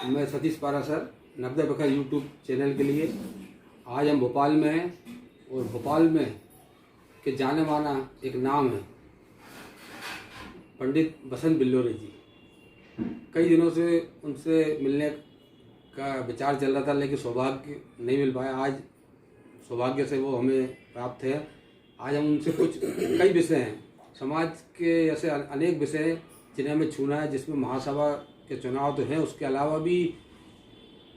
मैं सतीश पारासर नवदय बखर YouTube channel के लिए आज हम भोपाल में हैं और भोपाल में के जाने माना एक नाम है पंडित बसंत बिल्लोरे जी। कई दिनों से उनसे मिलने का विचार चल रहा था लेकिन सौभाग्य नहीं मिल पाया। आज सौभाग्य से वो हमें प्राप्त है। आज हम उनसे कुछ कई विषय हैं, समाज के ऐसे अनेक विषय हैं जिन्हें हमें छूना है, जिसमें महासभा के चुनाव तो हैं, उसके अलावा भी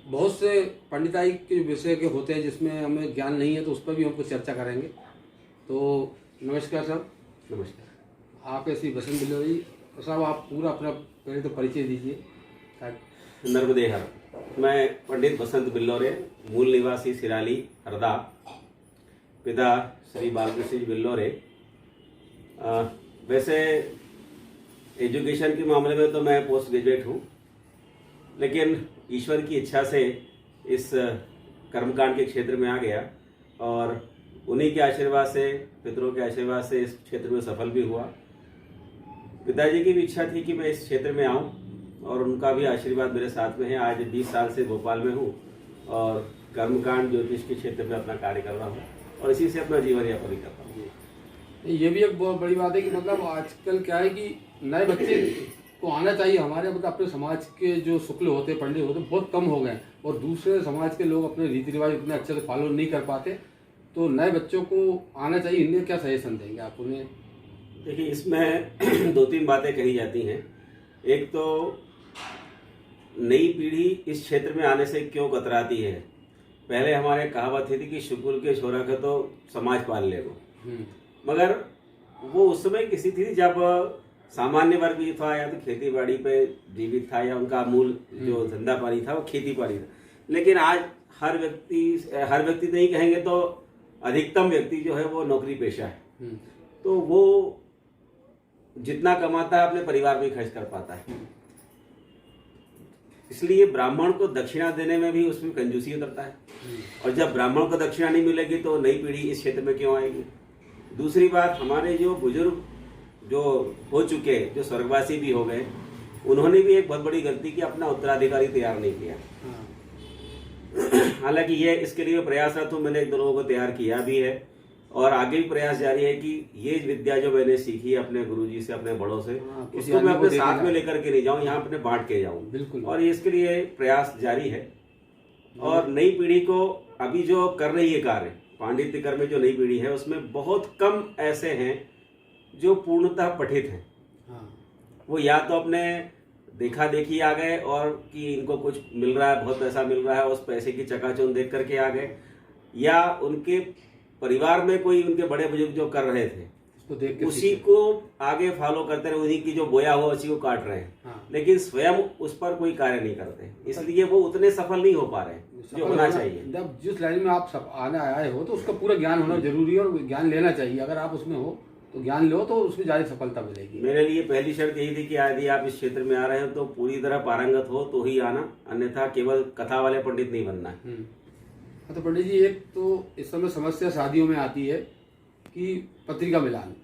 बहुत से पंडिताई के विषय के होते हैं जिसमें हमें ज्ञान नहीं है, तो उस पर भी हम कुछ चर्चा करेंगे। तो नमस्कार साहब। नमस्कार। आप ऐसी बसंत बिल्लोरे जी। तो साहब आप पूरा अपना पहले तो परिचय दीजिए। नर्मदे हर। मैं पंडित बसंत बिल्लोरे, मूल निवासी सिराली हरदा, पिता श्री बालकृष्ण जी बिल्लोरे। वैसे एजुकेशन के मामले में तो मैं पोस्ट ग्रेजुएट हूँ, लेकिन ईश्वर की इच्छा से इस कर्मकांड के क्षेत्र में आ गया और उन्हीं के आशीर्वाद से, पितरों के आशीर्वाद से इस क्षेत्र में सफल भी हुआ। पिताजी की भी इच्छा थी कि मैं इस क्षेत्र में आऊं और उनका भी आशीर्वाद मेरे साथ में है। आज 20 साल से भोपाल में हूं और कर्मकांड ज्योतिष के क्षेत्र में अपना कार्य कर रहा हूं और इसी से अपना जीवन यापन भी कर रहा हूँ। ये भी एक बहुत बड़ी बात है कि मतलब आजकल क्या है कि नए बच्चे को आना चाहिए। हमारे मतलब अपने समाज के जो शुक्ल होते, पंडित होते बहुत कम हो गए और दूसरे समाज के लोग अपने रीति रिवाज इतने अच्छे से फॉलो नहीं कर पाते, तो नए बच्चों को आना चाहिए। इन्हें क्या सजेशन देंगे आप उन्हें? देखिए, इसमें 2-3 बातें कही जाती हैं। एक तो नई पीढ़ी इस क्षेत्र में आने से क्यों कतराती है। पहले हमारे कहावत थी कि शुक्र के छोरा का तो समाज पाल ले वो, मगर वो उस समय किसी थी जब सामान्य वर्ग भी था या तो खेती बाड़ी पे जीवित था या उनका मूल जो धंधा पानी था वो खेती बाड़ी था। लेकिन आज हर व्यक्ति नहीं कहेंगे तो अधिकतम व्यक्ति जो है वो नौकरी पेशा है, तो वो जितना कमाता है अपने परिवार में खर्च कर पाता है। इसलिए ब्राह्मण को दक्षिणा देने में भी उसमें कंजूसी उतरता है और जब ब्राह्मण को दक्षिणा नहीं मिलेगी तो नई पीढ़ी इस क्षेत्र में क्यों आएगी। दूसरी बात, हमारे जो बुजुर्ग जो हो चुके, जो स्वर्गवासी भी हो गए, उन्होंने भी एक बहुत बड़ी गलती की, अपना उत्तराधिकारी तैयार नहीं किया। हालांकि ये इसके लिए प्रयासरत हूँ, मैंने 1-2 लोगों को तैयार किया भी है और आगे भी प्रयास जारी है कि ये विद्या जो मैंने सीखी है अपने गुरुजी से, अपने बड़ों से, इसको मैं अपने साथ में लेकर के नहीं जाऊं, यहाँ अपने बांट के जाऊं। और इसके लिए प्रयास जारी है। और नई पीढ़ी को अभी जो कर रही है कार्य, पांडित्य कर्म में जो नई पीढ़ी है उसमें बहुत कम ऐसे हैं जो पूर्णतः पठित हैं। वो या तो अपने देखा देखी आ गए और कि इनको कुछ मिल रहा है, बहुत पैसा मिल रहा है, उस पैसे की चकाचौंध देख करके आ गए, या उनके परिवार में कोई उनके बड़े बुजुर्ग जो कर रहे थे उसको देख के उसी को आगे फॉलो करते रहे, उन्हीं की जो बोया हुआ उसी को काट रहे हैं। लेकिन स्वयं उस पर कोई कार्य नहीं करते, इसलिए वो उतने सफल नहीं हो पा रहे जो होना चाहिए। जब जिस लाइन में आप सब आने आए हो तो उसका पूरा ज्ञान होना जरूरी है और ज्ञान लेना चाहिए। अगर आप उसमें हो तो ज्ञान लो तो उसमें ज्यादा सफलता मिलेगी। मेरे लिए पहली शर्त यही थी कि यदि आप इस क्षेत्र में आ रहे हो तो पूरी तरह पारंगत हो तो ही आना, अन्यथा केवल कथा वाले पंडित नहीं बनना है। तो पंडित जी, एक तो इस समय समस्या शादियों में आती है कि पत्रिका मिलान।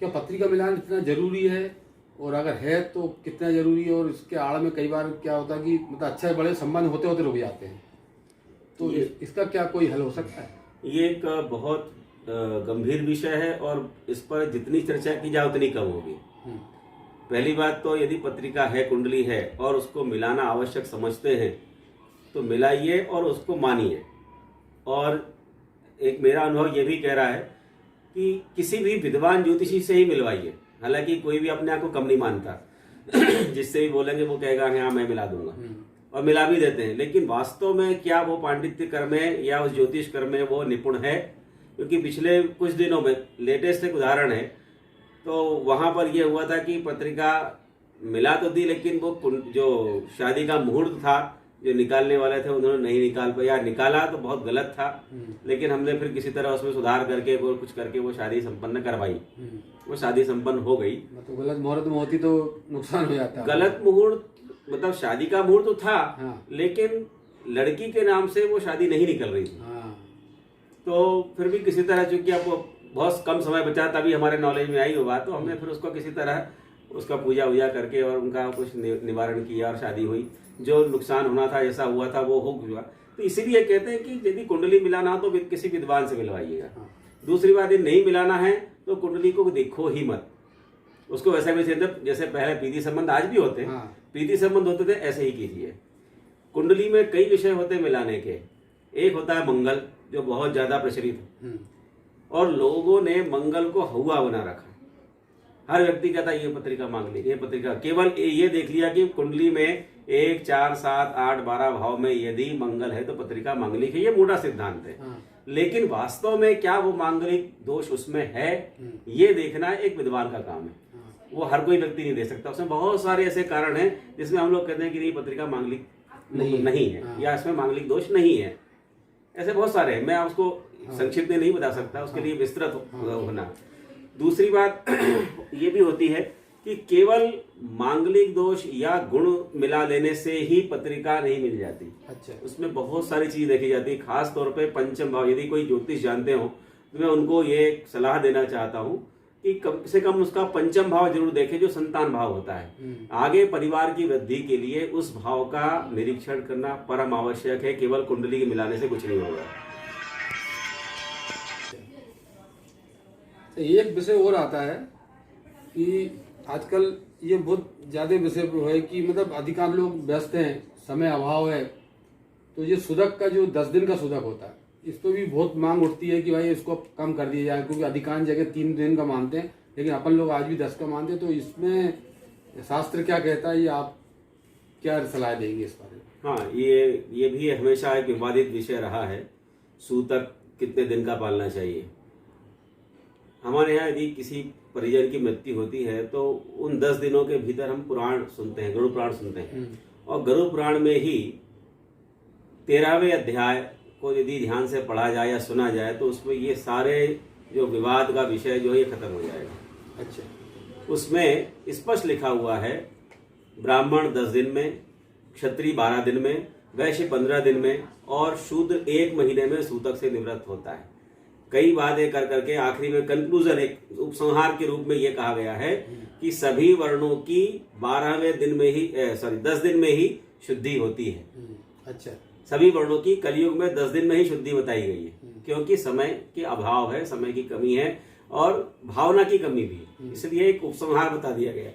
क्या पत्रिका मिलान इतना जरूरी है, और अगर है तो कितना जरूरी है? और इसके आड़ में कई बार क्या होता है कि मतलब अच्छे बड़े संबंध होते होते रुक जाते हैं, तो इसका क्या कोई हल हो सकता है? ये एक बहुत गंभीर विषय है और इस पर जितनी चर्चा की जाए उतनी कम होगी। पहली बात तो यदि पत्रिका है, कुंडली है और उसको मिलाना आवश्यक समझते हैं तो मिलाइए और उसको मानिए। और एक मेरा अनुभव ये भी कह रहा है कि किसी भी विद्वान ज्योतिषी से ही मिलवाइए। हालांकि कोई भी अपने आप को कम नहीं मानता जिससे भी बोलेंगे वो कहेगा हाँ मैं मिला दूंगा, और मिला भी देते हैं। लेकिन वास्तव में क्या वो पांडित्य कर्म में या उस ज्योतिष कर्म में वो निपुण है? क्योंकि पिछले कुछ दिनों में लेटेस्ट एक उदाहरण है, तो वहां पर यह हुआ था कि पत्रिका मिला तो दी, लेकिन वो जो शादी का मुहूर्त था जो निकालने वाले थे उन्होंने नहीं निकाल पाया। निकाला तो बहुत गलत था, लेकिन हमने फिर किसी तरह उसमें सुधार करके वो कुछ करके वो शादी संपन्न करवाई। वो शादी संपन्न हो गई। तो गलत मुहूर्त में होती तो नुकसान हो जाता। गलत मुहूर्त मतलब शादी का मुहूर्त तो था, लेकिन लड़की के नाम से वो शादी नहीं निकल रही थी। तो फिर भी किसी तरह, चूंकि अब बहुत कम समय बचा तभी हमारे नॉलेज में आई वो बात, तो हमने फिर उसको किसी तरह उसका पूजा वूजा करके और उनका कुछ निवारण किया और शादी हुई। जो नुकसान होना था, जैसा हुआ था, वो हो गया। तो इसीलिए कहते हैं कि यदि कुंडली मिलाना हो तो किसी विद्वान से मिलवाइएगा। दूसरी बात, यदि नहीं मिलाना है तो कुंडली को देखो ही मत, उसको वैसे भी जैसे पहले प्रीति संबंध आज भी होते हैं, प्रीति संबंध होते थे, ऐसे ही कीजिए। कुंडली में कई विषय होते हैं मिलाने के। एक होता है मंगल, जो बहुत ज्यादा प्रचलित है, और लोगों ने मंगल को हवा बना रखा। हर व्यक्ति कहता है ये पत्रिका मांग ली, ये पत्रिका। केवल ये देख लिया कि कुंडली में 1, 4, 7, 8, 12 भाव में यदि मंगल है तो पत्रिका मांगलिक है, ये मोटा सिद्धांत है। लेकिन वास्तव में क्या वो मांगलिक दोष उसमें है, ये देखना एक विद्वान का काम है। वो हर कोई व्यक्ति नहीं दे सकता। उसमें बहुत सारे ऐसे कारण हैं जिसमें हम लोग कहते हैं कि नहीं, पत्रिका मांगलिक नहीं है, या इसमें मांगलिक दोष नहीं है। ऐसे बहुत सारे हैं, मैं उसको संक्षिप्त में नहीं बता सकता, उसके लिए विस्तृत होना। दूसरी बात ये भी होती है कि केवल मांगलिक दोष या गुण मिला लेने से ही पत्रिका नहीं मिल जाती। अच्छा, उसमें बहुत सारी चीज देखी जाती है। खास तौर पे पंचम भाव, यदि कोई ज्योतिष जानते हो तो मैं उनको ये सलाह देना चाहता हूँ कि कम से कम उसका पंचम भाव जरूर देखे, जो संतान भाव होता है। आगे परिवार की वृद्धि के लिए उस भाव का निरीक्षण करना परम आवश्यक है। केवल कुंडली के मिलाने से कुछ नहीं होगा। एक विषय और आता है कि आजकल ये बहुत ज्यादा विषय है कि मतलब अधिकांश लोग व्यस्त हैं, समय अभाव है, तो ये सुदक का जो 10 दिन का सुदक होता है, इस पर भी बहुत मांग उठती है कि भाई इसको कम कर दिया जाए, क्योंकि अधिकांश जगह 3 दिन का मानते हैं, लेकिन अपन लोग आज भी 10 का मानते हैं। तो इसमें शास्त्र क्या कहता है, ये आप क्या सलाह देंगे इस बारे में? हाँ, ये भी हमेशा एक विवादित विषय रहा है, सूतक कितने दिन का पालना चाहिए। हमारे यहाँ यदि किसी परिजन की मृत्यु होती है तो उन 10 दिनों के भीतर हम पुराण सुनते हैं, गरुड़ पुराण सुनते हैं, और गरुड़ पुराण में ही 13वें अध्याय को यदि ध्यान से पढ़ा जाए या सुना जाए तो उसमें ये सारे जो विवाद का विषय जो है ये खत्म हो जाएगा। अच्छा, उसमें स्पष्ट लिखा हुआ है, ब्राह्मण 10 दिन में, क्षत्रिय 12 दिन में, वैश्य 15 दिन में, और शूद्र 1 महीने में सूतक से निवृत्त होता है। कई बातें कर करके आखिरी में कंक्लूजन, एक उपसंहार के रूप में ये कहा गया है कि सभी वर्णों की 12वें दिन में ही 10 दिन में ही शुद्धि होती है। अच्छा, सभी वर्णों की कलयुग में 10 दिन में ही शुद्धि बताई गई है, क्योंकि समय के अभाव है, समय की कमी है और भावना की कमी भी है, इसलिए एक उपसंहार बता दिया गया।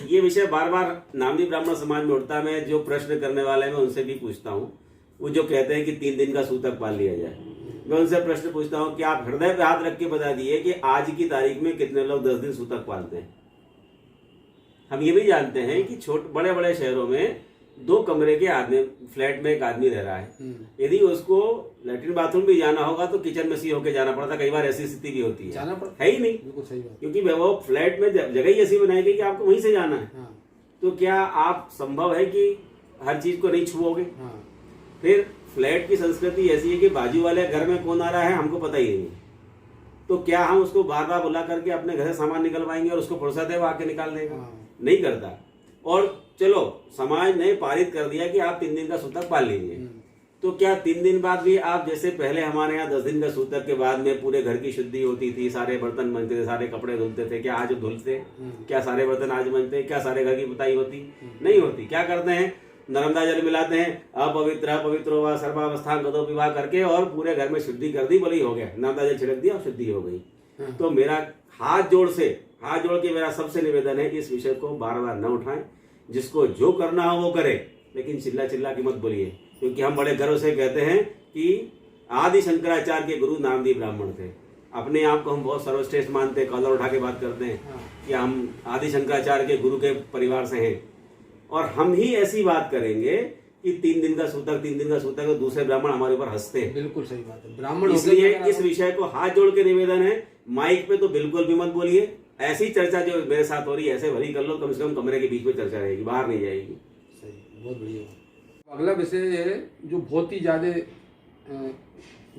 ये विषय बार बार नामदी ब्राह्मण समाज में उठता है। मैं जो प्रश्न करने वाले हैं मैं उनसे भी पूछता हूँ, वो जो कहते हैं कि 3 दिन का सूतक पाल लिया जाए, मैं उनसे प्रश्न पूछता हूँ कि आप हृदय पे हाथ रख के बता दिए कि आज की तारीख में कितने लोग 10 दिन सूतक पालते हैं। हम ये भी जानते हैं कि बड़े बड़े शहरों में 2 कमरे के आदमी, फ्लैट में एक आदमी रह रहा है, यदि उसको लैट्रिन बाथरूम भी जाना होगा तो किचन में सी होके जाना पड़ता। कई बार ऐसी स्थिति भी होती है, है ही नहीं, क्योंकि वो फ्लैट में जगह ही ऐसी बनाई गई कि आपको वहीं से जाना है। तो क्या आप संभव है कि हर चीज को नहीं छुओगे? फिर फ्लैट की संस्कृति ऐसी है कि बाजू वाले घर में कौन आ रहा है हमको पता ही नहीं, तो क्या हम उसको बार बार बुला करके अपने घर से सामान निकलवाएंगे और उसको फुर्सत है वो आके निकाल देगा? नहीं करता। और चलो समाज ने पारित कर दिया कि आप 3 दिन का सूतक पाल लीजिए, तो क्या 3 दिन बाद भी आप, जैसे पहले हमारे यहाँ 10 दिन का सूतक के बाद में पूरे घर की शुद्धि होती थी, सारे बर्तन बनते थे, सारे कपड़े धुलते थे, क्या आज धुलते? क्या सारे बर्तन आज बनते? क्या सारे घर की पुताई होती? नहीं होती। क्या करते हैं? नर्मदा जल मिलाते हैं, अपवित्र पवित्रो व सर्वावस्था गदो विवाह करके और पूरे घर में शुद्धि कर दी, बोली हो गया, नर्मदा जल छिड़क दिया और शुद्धि हो गई। तो मेरा हाथ जोड़ के मेरा सबसे निवेदन है, इस विषय को बार बार न उठाएं। जिसको जो करना हो वो करे, लेकिन चिल्ला चिल्ला की मत बोलिए, क्योंकि हम बड़े गर्व से कहते हैं कि आदि शंकराचार्य के गुरु नामदी ब्राह्मण थे। अपने आप को हम बहुत सर्वश्रेष्ठ मानते हैं, कॉलर उठा के बात करते हैं कि हम आदि शंकराचार्य के गुरु के परिवार से हैं, और हम ही ऐसी बात करेंगे कि 3 दिन का सूतक, तो दूसरे ब्राह्मण हमारे ऊपर हंसते हैं। बिल्कुल सही बात है, ब्राह्मण। इसलिए इस विषय को हाथ जोड़ के निवेदन है, माइक पे तो बिल्कुल भी मत बोलिए। ऐसी चर्चा जो मेरे साथ हो रही है ऐसे भली कर लो, कम से कम कमरे के बीच में चर्चा रहेगी, बाहर नहीं जाएगी। सही, बहुत बढ़िया। अगला विषय है जो बहुत ही ज्यादा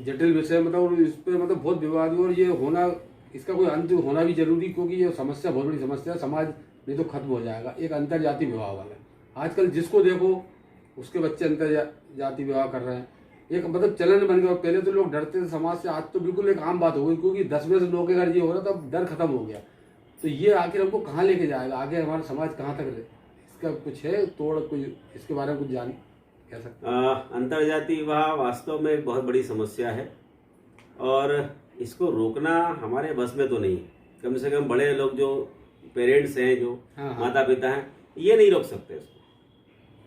जटिल विषय, मतलब इस पे मतलब बहुत विवाद, और ये होना, इसका कोई अंत होना भी जरूरी, क्योंकि ये समस्या बहुत बड़ी समस्या है, समाज नहीं तो खत्म हो जाएगा। एक अंतर जाति विवाह वाला, आजकल जिसको देखो उसके बच्चे अंतर जाति विवाह कर रहे हैं। एक मतलब चलन बन गया। पहले तो लोग डरते थे समाज से, आज तो बिल्कुल एक आम बात हो गई, क्योंकि 10 में से 9 के घर ये हो रहा था, अब डर खत्म हो गया। तो ये आखिर हमको कहाँ लेके जाएगा, आगे हमारा समाज कहाँ तक रहे, इसका कुछ है तोड़, कुछ इसके बारे में कुछ जान कह सकते हैं? अंतर्जातीय विवाह वास्तव में एक बहुत बड़ी समस्या है और इसको रोकना हमारे बस में तो नहीं है। कम से कम बड़े लोग जो पेरेंट्स हैं, जो हाँ। माता पिता हैं, ये नहीं रोक सकते इसको।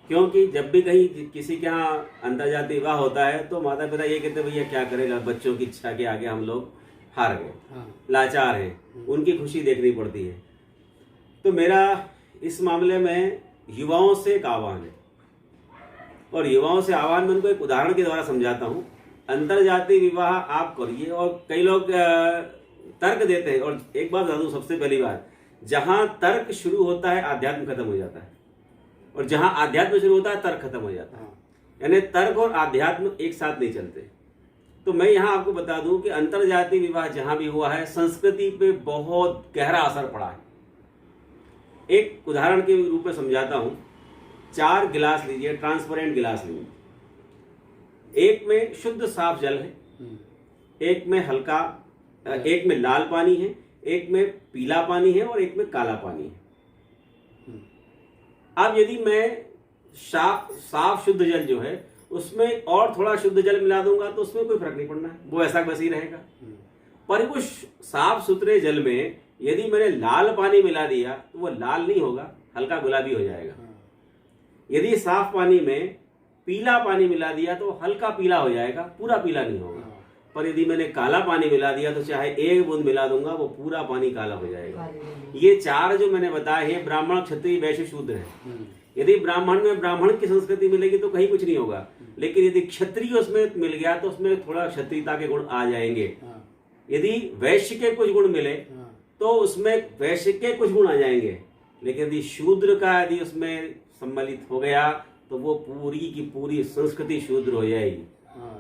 क्योंकि जब भी कहीं किसी के यहाँ अंतर्जातीय विवाह होता है तो माता पिता ये कहते हैं भैया क्या करेगा, बच्चों की इच्छा के आगे हम लोग हार गए, हाँ। लाचार हैं, उनकी खुशी देखनी पड़ती है। तो मेरा इस मामले में युवाओं से एक आह्वान है और युवाओं से आह्वान में उनको एक उदाहरण के द्वारा समझाता हूँ। अंतर्जातीय विवाह आप करिए और कई लोग तर्क देते हैं, और एक बात बता दूं, सबसे पहली बात, जहां तर्क शुरू होता है आध्यात्म खत्म हो जाता है, और जहां आध्यात्म शुरू होता है तर्क खत्म हो जाता है। यानी तर्क और आध्यात्म एक साथ नहीं चलते। तो मैं यहां आपको बता दूं कि अंतर्जातीय विवाह जहां भी हुआ है संस्कृति पे बहुत गहरा असर पड़ा है। एक उदाहरण के रूप में समझाता हूं। 4 गिलास लीजिए, ट्रांसपेरेंट गिलास लीजिए, एक में शुद्ध साफ जल है, एक में हल्का, एक में लाल पानी है, एक में पीला पानी है और एक में काला पानी है। अब यदि मैं साफ शुद्ध जल जो है उसमें और थोड़ा शुद्ध जल मिला दूंगा तो उसमें कोई फर्क नहीं पड़ना है, वो ऐसा वैसे ही रहेगा। पर उस साफ सुथरे जल में यदि मैंने लाल पानी मिला दिया तो वो लाल नहीं होगा, हल्का गुलाबी हो जाएगा। यदि साफ पानी में पीला पानी मिला दिया तो हल्का पीला हो जाएगा, पूरा पीला नहीं होगा। पर यदि मैंने काला पानी मिला दिया तो चाहे एक बूंद मिला दूंगा वो पूरा पानी काला हो जाएगा। ये 4 जो मैंने बताए हैं ब्राह्मण, क्षत्रिय, वैश्य, शूद्र है। यदि ब्राह्मण में ब्राह्मण की संस्कृति मिलेगी तो कहीं कुछ नहीं होगा, लेकिन यदि क्षत्रिय उसमें मिल गया तो उसमें थोड़ा क्षत्रियता के गुण आ जाएंगे। यदि वैश्य के कुछ गुण मिले तो उसमें वैश्य के कुछ गुण आ जाएंगे, लेकिन यदि शूद्र का यदि उसमें सम्मिलित हो गया तो वो पूरी की पूरी संस्कृति शूद्र हो जाएगी।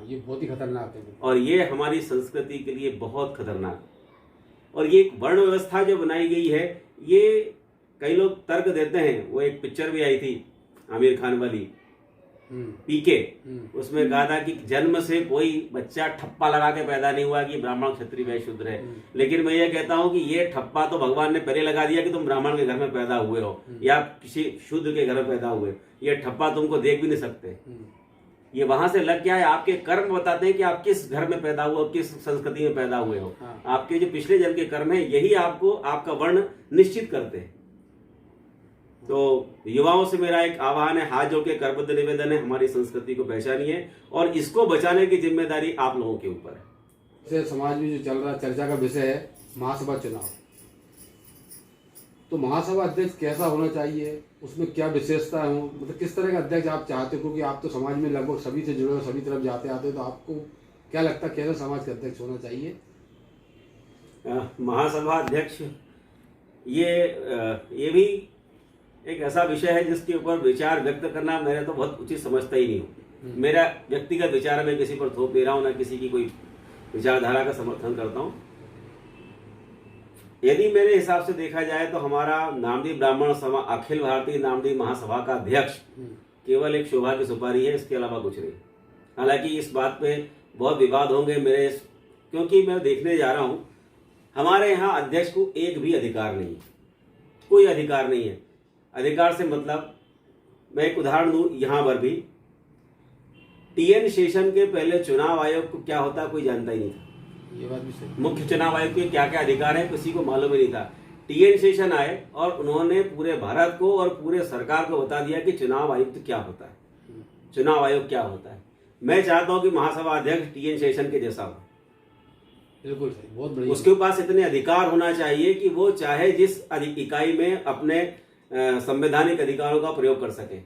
ये बहुत ही खतरनाक है और ये हमारी संस्कृति के लिए बहुत खतरनाक। और ये एक वर्ण व्यवस्था जो बनाई गई है, ये कई लोग तर्क देते हैं। वो एक पिक्चर भी आई थी आमिर खान वाली, पीके, उसमें कहा था कि जन्म से कोई बच्चा ठप्पा लगा के पैदा नहीं हुआ कि ब्राह्मण, क्षत्रिय, वैश्य, शूद्र है। लेकिन मैं ये कहता हूँ कि ये ठप्पा तो भगवान ने पहले लगा दिया कि तुम ब्राह्मण के घर में पैदा हुए हो या किसी शूद्र के घर में पैदा हुए। ये ठप्पा तुमको देख भी नहीं सकते। ये वहां से लग गया है। आपके कर्म बताते हैं कि आप किस घर में पैदा हुए हो, किस संस्कृति में पैदा हुए हो। आपके जो पिछले जन्म के कर्म है यही आपको आपका वर्ण निश्चित करते हैं। तो युवाओं से मेरा एक आह्वान है, हाथ जोड़ के करबद्ध निवेदन है, हमारी संस्कृति को पहचानिए और इसको बचाने की जिम्मेदारी आप लोगों के ऊपर है। जैसे समाज में जो चल रहा चर्चा का विषय है महासभा चुनाव, तो महासभा अध्यक्ष कैसा होना चाहिए, उसमें क्या विशेषता है, मतलब किस तरह का अध्यक्ष आप चाहते हो? क्योंकि आप तो समाज में लगभग सभी से जुड़े हो, सभी तरफ जाते आते हो, तो आपको क्या लगता है कैसे समाज का अध्यक्ष होना चाहिए? महासभा अध्यक्ष ये भी एक ऐसा विषय है जिसके ऊपर विचार व्यक्त करना मेरे तो बहुत उचित समझता ही नहीं हूँ। मेरा व्यक्तिगत विचार मैं किसी पर थोप दे रहा हूँ, ना किसी की कोई विचारधारा का समर्थन करता हूँ। यदि मेरे हिसाब से देखा जाए तो हमारा नामदेव ब्राह्मण सभा, अखिल भारतीय नामदेव महासभा का अध्यक्ष केवल एक शोभा की सुपारी है, इसके अलावा कुछ नहीं। हालांकि इस बात पे बहुत विवाद होंगे मेरे, क्योंकि मैं देखने जा रहा हूँ हमारे यहाँ अध्यक्ष को एक भी अधिकार नहीं, कोई अधिकार नहीं है। अधिकार से मतलब मैं एक उदाहरण दूं, यहाँ पर भी TN शेषन के पहले चुनाव आयोग को क्या होता कोई जानता ही नहीं था। ये बात भी सही। मुख्य चुनाव आयोग के क्या क्या अधिकार है किसी को मालूम ही नहीं था। TN शेषन आए और उन्होंने पूरे भारत को और पूरे सरकार को बता दिया कि चुनाव आयुक्त क्या होता है, चुनाव आयोग क्या होता है। मैं चाहता हूं कि महासभा अध्यक्ष TN शेषन के जैसा हो। बिल्कुल सही, बहुत बढ़िया। उसके पास इतने अधिकार होना चाहिए कि वो चाहे जिस इकाई में अपने संवैधानिक अधिकारों का प्रयोग कर सके।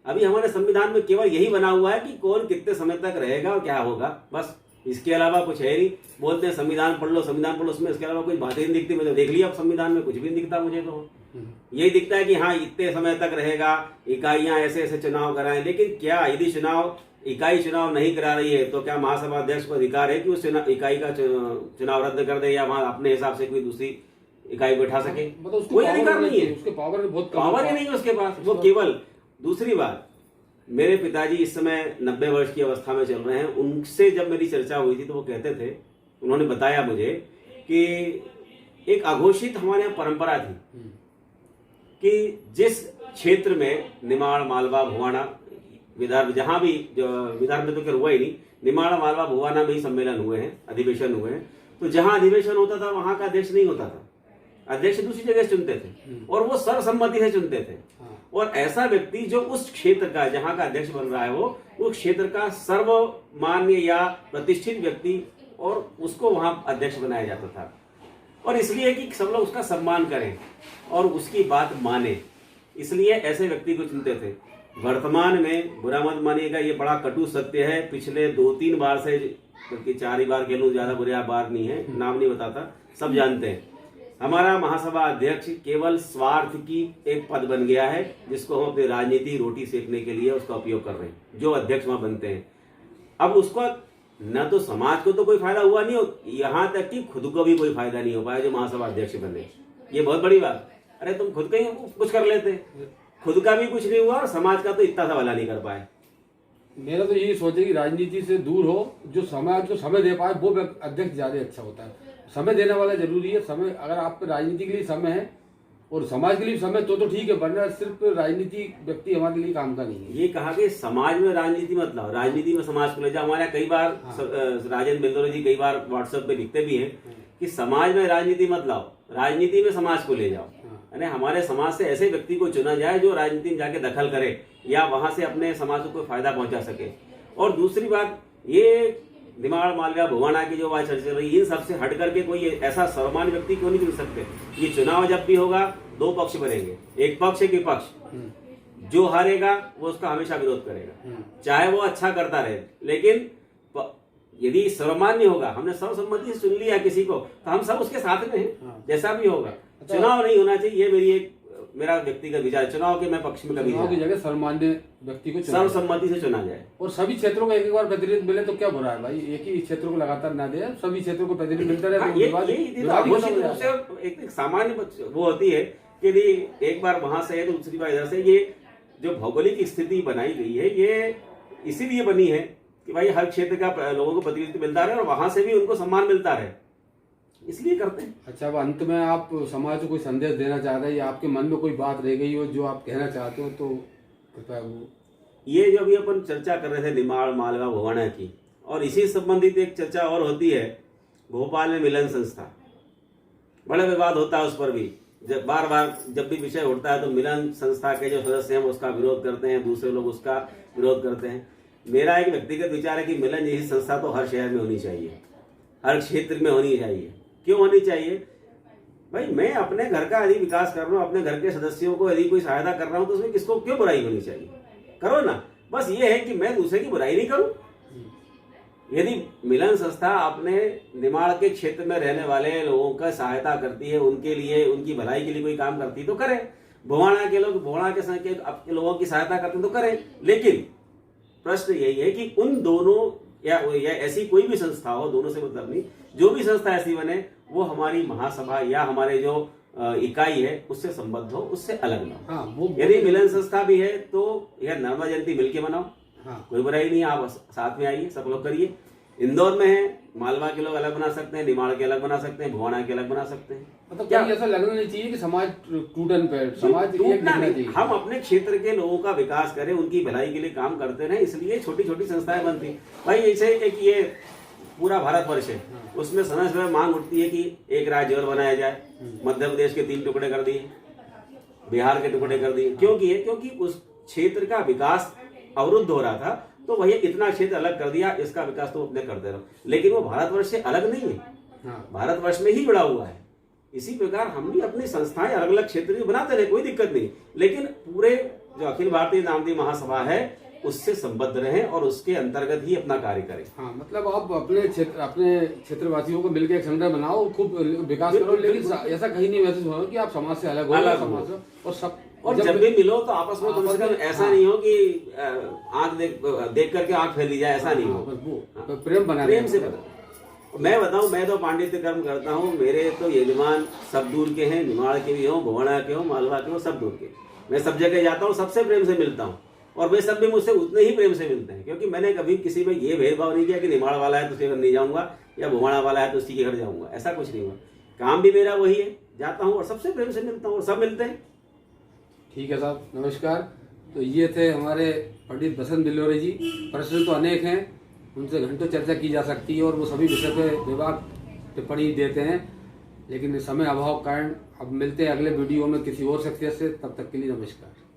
अभी हमारे संविधान में केवल यही बना हुआ है कि कौन कितने समय तक रहेगा और क्या होगा, बस। इसके अलावा कुछ है नहीं। बोलते हैं संविधान पढ़ लो, संविधान पढ़ लो, उसमें इसके अलावा कोई बातें नहीं दिखती। मुझे देख लिया अब संविधान में कुछ भी नहीं दिखता मुझे तो। यही दिखता है कि हाँ इतने समय तक रहेगा, इकाइयां ऐसे ऐसे चुनाव कराएं। लेकिन क्या यदि इकाई चुनाव नहीं करा रही है तो क्या महासभा अध्यक्ष को अधिकार है कि उस इकाई का चुनाव रद्द कर दे या वहां अपने हिसाब से कोई दूसरी इकाई बैठा सके? मतलब कोई अधिकार नहीं है, उसके पावर बहुत पावर ही नहीं है उसके पास। वो केवल, दूसरी बात, मेरे पिताजी इस समय 90 वर्ष की अवस्था में चल रहे हैं। उनसे जब मेरी चर्चा हुई थी तो वो कहते थे, उन्होंने बताया मुझे कि एक अघोषित हमारे यहाँ परंपरा थी कि जिस क्षेत्र में निमाड़, मालवा, भुवाना, विदर्भ, जहां भी, जो विदर्भ में तो खैर हुआ ही नहीं, निमाड़, मालवा, भुवाना में ही सम्मेलन हुए हैं, अधिवेशन हुए हैं। तो जहां अधिवेशन होता था वहां का अध्यक्ष नहीं होता था, अध्यक्ष दूसरी जगह से चुनते थे और वो सर्वसम्मति से चुनते थे। और ऐसा व्यक्ति जो उस क्षेत्र का, जहां का अध्यक्ष बन रहा है, वो उस क्षेत्र का सर्वमान्य या प्रतिष्ठित व्यक्ति, और उसको वहां अध्यक्ष बनाया जाता था। और इसलिए कि सब लोग उसका सम्मान करें और उसकी बात माने, इसलिए ऐसे व्यक्ति को चुनते थे। वर्तमान में बुरा मत मानिएगा, ये बड़ा कटु सत्य है, पिछले 2-3 बार से, बल्कि 4 ही बार कह लूं, ज्यादा बुरा बार नहीं है, नाम नहीं बताता, सब जानते हैं, हमारा महासभा अध्यक्ष केवल स्वार्थ की एक पद बन गया है, जिसको हम अपनी राजनीति, रोटी सेकने के लिए उसका उपयोग कर रहे हैं, जो अध्यक्ष वहां बनते हैं। अब उसको न तो समाज को तो कोई फायदा हुआ नहीं हो, यहाँ तक कि खुद को भी कोई फायदा नहीं हो पाया जो महासभा अध्यक्ष बने। ये बहुत बड़ी बात। अरे तुम खुद का ही कुछ कर लेते, खुद का भी कुछ नहीं हुआ और समाज का तो इतना सा भला नहीं कर पाए। मेरा तो यही सोचे कि राजनीति से दूर हो, जो समाज को समय दे पाए वो अध्यक्ष ज्यादा अच्छा होता है। समय देने वाला जरूरी है। समय, अगर आप राजनीति के लिए समय है और समाज के लिए समय तो ठीक है, वरना सिर्फ राजनीति व्यक्ति हमारे लिए काम का नहीं है। ये कहा कि समाज में राजनीति मत लाओ, राजनीति में समाज को ले जाओ। हमारे कई बार राजेंद्र बिंदोरे जी कई बार व्हाट्सएप पे लिखते भी हैं कि समाज में राजनीति मत लाओ, राजनीति में समाज को ले जाओ। यानी हमारे समाज से ऐसे व्यक्ति को चुना जाए जो राजनीति में जाके दखल करे या वहां से अपने समाज को कोई फायदा पहुंचा सके। और दूसरी बात, ये निमाड़, मालवा, भुवाना की जो बात चल रही है, इन सबसे हट करके कोई ऐसा सर्वमान्य व्यक्ति क्यों नहीं चुन सकते। ये चुनाव जब भी होगा 2 पक्ष बनेंगे, एक पक्ष एक विपक्ष। जो हारेगा वो उसका हमेशा विरोध करेगा, चाहे वो अच्छा करता रहे। लेकिन यदि सर्वमान्य होगा, हमने सर्वसम्मति से चुन लिया किसी को, तो हम सब उसके साथ में हैं, जैसा भी होगा। चुनाव नहीं होना चाहिए, ये मेरा व्यक्तिगत विचार। चुनाव के मैं पक्ष में कभी चुनाव की जगह सर्वमान्य व्यक्ति को सर्वसम्मति से चुना जाए और सभी क्षेत्रों को एक बार प्रतिनिधित्व मिले तो क्या बुरा है भाई। एक ही क्षेत्र को लगातार ना दे, सभी क्षेत्रों को प्रतिनिधित्व मिलता रहे। एक सामान्य वो होती है कि यदि एक बार वहां से है तो दूसरी बार इधर से। ये जो भौगोलिक स्थिति बनाई गई है, ये इसीलिए बनी है कि भाई हर क्षेत्र का लोगों को प्रतिनिधित्व मिलता रहे और वहां से भी उनको सम्मान मिलता रहे, इसलिए करते हैं। अच्छा, अब अंत में आप समाज को कोई संदेश देना चाह रहे हैं या आपके मन में कोई बात रह गई हो जो आप कहना चाहते हो तो कृपया वो। ये जो अभी अपन चर्चा कर रहे थे निमाड़, मालवा, भुवाना की, और इसी संबंधित एक चर्चा और होती है भोपाल में मिलन संस्था। बड़ा विवाद होता है उस पर भी, जब बार बार जब भी विषय उठता है तो मिलन संस्था के जो सदस्य हैं उसका विरोध करते हैं, दूसरे लोग उसका विरोध करते हैं। मेरा एक व्यक्तिगत विचार है कि मिलन जैसी संस्था तो हर शहर में होनी चाहिए, हर क्षेत्र में होनी चाहिए। क्यों होनी चाहिए भाई? मैं अपने घर का यदि विकास कर रहा हूँ, अपने घर के सदस्यों को यदि कोई सहायता कर रहा हूँ, तो उसमें किसको क्यों बुराई होनी चाहिए? करो ना। बस ये है कि मैं दूसरे की बुराई नहीं करूं। यदि मिलन संस्था अपने निमाड़ के क्षेत्र में रहने वाले लोगों का सहायता करती है, उनके लिए, उनकी भलाई के लिए कोई काम करती है तो करें। भुवाना के लोग भुवाना के लोगों की सहायता करते हैं तो करें। लेकिन प्रश्न यही है कि उन दोनों या ऐसी कोई भी संस्था हो, दोनों से मतलब नहीं, जो भी संस्था ऐसी बने वो हमारी महासभा या हमारे जो इकाई है उससे संबद्ध हो, उससे अलग ना हो। यदि मिलन संस्था भी है तो यह नर्मदा जयंती मिलके मनाओ, कोई बुराई नहीं, आप साथ में आइए, सब लोग करिए। इंदौर में है, मालवा के लोग अलग बना सकते हैं, निमाड़ के अलग बना सकते हैं, भुवाना के अलग बना सकते हैं। मतलब क्या ऐसा लगना नहीं चाहिए कि समाज टूटन पे, समाज टूटना नहीं। हम अपने क्षेत्र के लोगों का विकास करें, उनकी भलाई के लिए काम करते रहे, इसलिए छोटी छोटी संस्थाएं बनती। भाई ऐसे एक ये पूरा भारतवर्ष है, उसमें समय समय मांग उठती है कि एक राज्य और बनाया जाए। मध्य प्रदेश के 3 टुकड़े कर दिए, बिहार के टुकड़े कर दिए। क्योंकि उस क्षेत्र का विकास अवरुद्ध हो रहा था, तो वही इतना क्षेत्र अलग कर दिया, इसका विकास तो अपने करते रहो। लेकिन वो भारतवर्ष से अलग नहीं है, भारतवर्ष में ही जुड़ा हुआ है। इसी प्रकार हम भी अपनी संस्थाएं अलग अलग क्षेत्र में बनाते रहे, कोई दिक्कत नहीं। लेकिन पूरे जो अखिल भारतीय नामदेव महासभा है उससे संबद्ध रहें और उसके अंतर्गत ही अपना कार्य करें। हाँ, मतलब आप अपने क्षेत्रवासियों को मिलकर एक संगठन बनाओ, खूब विकास करो, लेकिन ऐसा कहीं नहीं महसूस हो कि आप समाज से अलग हो, और सब। और जब भी मिलो तो आपस में कम से कम ऐसा नहीं हो कि आंख देख करके आंख फैली जाए, ऐसा नहीं हो। प्रेम से मैं बताऊं, मैं तो पांडित्य कर्म करता हूं। मेरे तो यजमान सब दूर के हैं, निमाड़ के भी हो, भुवाना के हो, मालवा के हो, सब दूर के। मैं सब जगह जाता हूं, सबसे प्रेम से मिलता हूं और वे सब भी मुझसे उतने ही प्रेम से मिलते हैं, क्योंकि मैंने कभी किसी में ये भेदभाव नहीं किया कि निमाड़ वाला है तो उसके घर नहीं जाऊंगा या भुवाना वाला है तो उसी के घर जाऊंगा। ऐसा कुछ नहीं हुआ। काम भी मेरा वही है, जाता हूँ और सबसे प्रेम से मिलता हूँ और सब मिलते हैं। ठीक है साहब, नमस्कार। तो ये थे हमारे पंडित बसंत बिलोरी जी। प्रश्न तो अनेक हैं, उनसे घंटों चर्चा की जा सकती है और वो सभी विषय पे विभाग टिप्पणी देते हैं, लेकिन समय अभाव कारण अब मिलते हैं अगले वीडियो में किसी और शख्सियत से। तब तक के लिए नमस्कार।